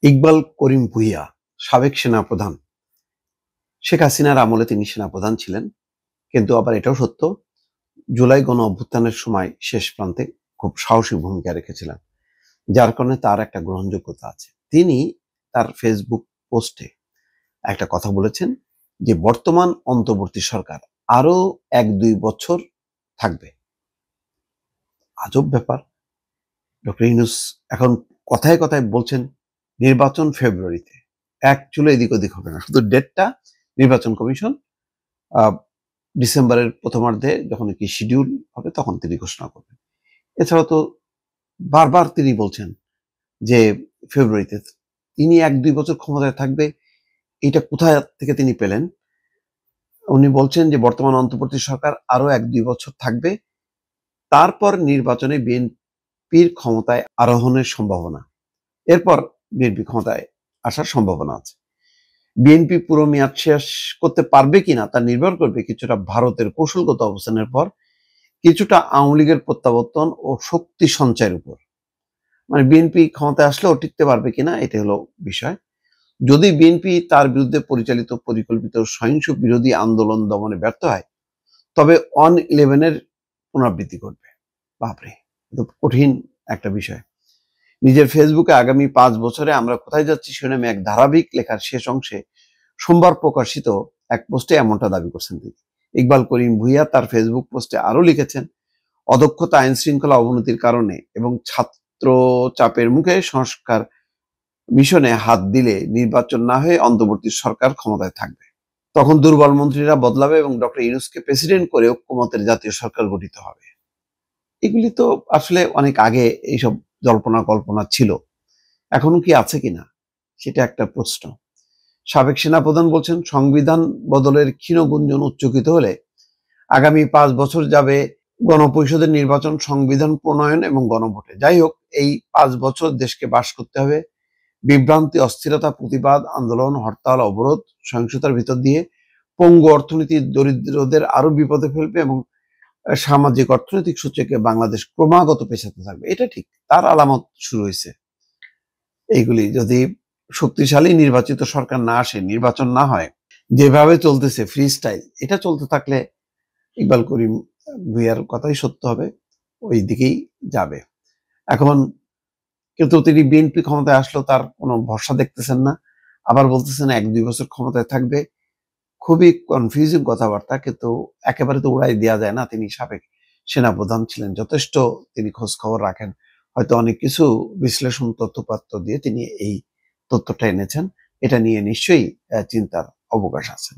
ইকবাল করিম ভূঁইয়া সাবেক সেনাপ্রধান। শেখ হাসিনার আমলে তিনি সেনাপ্রধান ছিলেন, কিন্তু আবার এটাও সত্য জুলাই গণ অভ্যুত্থানের সময় শেষ প্রান্তে খুব সাহসী ভূমিকা রেখেছিলেন, যার কারণে তার একটা গ্রহণযোগ্যতা আছে। তিনি তার ফেসবুক পোস্টে একটা কথা বলেছেন যে বর্তমান অন্তর্বর্তী সরকার আরো 1-2 বছর থাকবে। আজব ব্যাপার। ডক্টর ইউনূস এখন কথায় কথায় বলছেন নির্বাচন ফেব্রুয়ারিতে, এক চুলো এদিক ওদিক হবে না, শুধু ডেটটা নির্বাচন কমিশন ডিসেম্বরের প্রথমার্ধে যখন কি শিডিউল হবে তখন তিনি ঘোষণা করবেন। এছাড়া তো বারবার তিনি বলছেন যে ফেব্রুয়ারিতে তিনি 1-2 বছর ক্ষমতায় থাকবে। এটা কোথায় থেকে তিনি পেলেন? উনি বলছেন যে বর্তমান অন্তর্বর্তী সরকার আরো 1-2 বছর থাকবে, তারপর নির্বাচনে বিএনপির ক্ষমতায় আরোহণের সম্ভাবনা, এরপর বিএনপি ক্ষমতায় আসার সম্ভাবনা আছে। বিএনপি পুরো মেয়াদ শেষ করতে পারবে কিনা তা নির্ভর করবে কিছুটা ভারতের কৌশলগত অবস্থানের পর, কিছুটা আওয়ামী লীগের প্রত্যাবর্তন ও শক্তি সঞ্চয়ের উপর। মানে বিএনপি ক্ষমতায় আসলেও টিকতে পারবে কিনা, এটা হলো বিষয়। যদি বিএনপি তার বিরুদ্ধে পরিচালিত পরিকল্পিত সহিংস বিরোধী আন্দোলন দমনে ব্যর্থ হয়, তবে 1-11-এর পুনরাবৃত্তি করবে। বাপরে, কঠিন একটা বিষয়। নিজের ফেসবুকে আগামী 5 বছরে আমরা কোথায় যাচ্ছি শিরোনামে এক ধারাবাহিক লেখার শেষ অংশে সোমবার প্রকাশিত এক পোস্টে এমনটা দাবি করছেন তিনি। ইকবাল করিম ভূঁইয়া তার ফেসবুক পোস্টে আরো লিখেছেন, অদক্ষতা, আইন শৃঙ্খলা অবনতির কারণে এবং ছাত্র চাপের মুখে সংস্কার মিশনে হাত দিলে নির্বাচন না হয়ে অন্তর্বর্তী সরকার ক্ষমতায় থাকবে। তখন দুর্বল মন্ত্রীরা বদলাবে এবং ডক্টর ইউনূসকে প্রেসিডেন্ট করে ঐক্যমতের জাতীয় সরকার গঠিত হবে। এগুলি তো আসলে অনেক আগে এইসব জল্পনা কল্পনা ছিল, এখনো কি আছে কিনা সেটা একটা প্রশ্ন। সাবেক সেনাপ্রধান বলছেন সংবিধান বদলের ক্ষীণ গুঞ্জন উচ্চকিত হলে আগামী 5 বছর যাবে গণপরিষদের নির্বাচন, সংবিধান প্রণয়ন এবং গণভোটে। যাই হোক, এই 5 বছর দেশকে বাস করতে হবে বিভ্রান্তি, অস্থিরতা, প্রতিবাদ, আন্দোলন, হরতাল, অবরোধ, সহিংসতার ভিতর দিয়ে। পঙ্গু অর্থনীতি দরিদ্রদের আরো বিপদে ফেলবে এবং সামাজিক অর্থনৈতিক সূচকে বাংলাদেশ ক্রমাগত পেছাতে থাকবে। এটা ঠিক, তার আলামত শুরু হয়েছে। এইগুলি যদি শক্তিশালী নির্বাচিত সরকার না আসে, নির্বাচন না হয়, যেভাবে চলতেছে ফ্রি স্টাইল, এটা চলতে থাকলে ইকবাল করিম ভূঁইয়ার কথাই সত্য হবে, ওই দিকেই যাবে। এখন কিন্তু তিনি বিএনপি ক্ষমতায় আসলেও তার কোনো ভরসা দেখতেছেন না, আবার বলতেছেন 1-2 বছর ক্ষমতায় থাকবে। খুবই কনফিউজিং কথাবার্তা, কিন্তু একেবারে তো উড়াই দেওয়া যায় না। তিনি সাবেক সেনাপ্রধান ছিলেন, যথেষ্ট তিনি খোঁজ খবর রাখেন, হয়তো অনেক কিছু বিশ্লেষণ তথ্যপাত্র দিয়ে তিনি এই তথ্যটা এনেছেন। এটা নিয়ে নিশ্চয়ই চিন্তার অবকাশ আছে।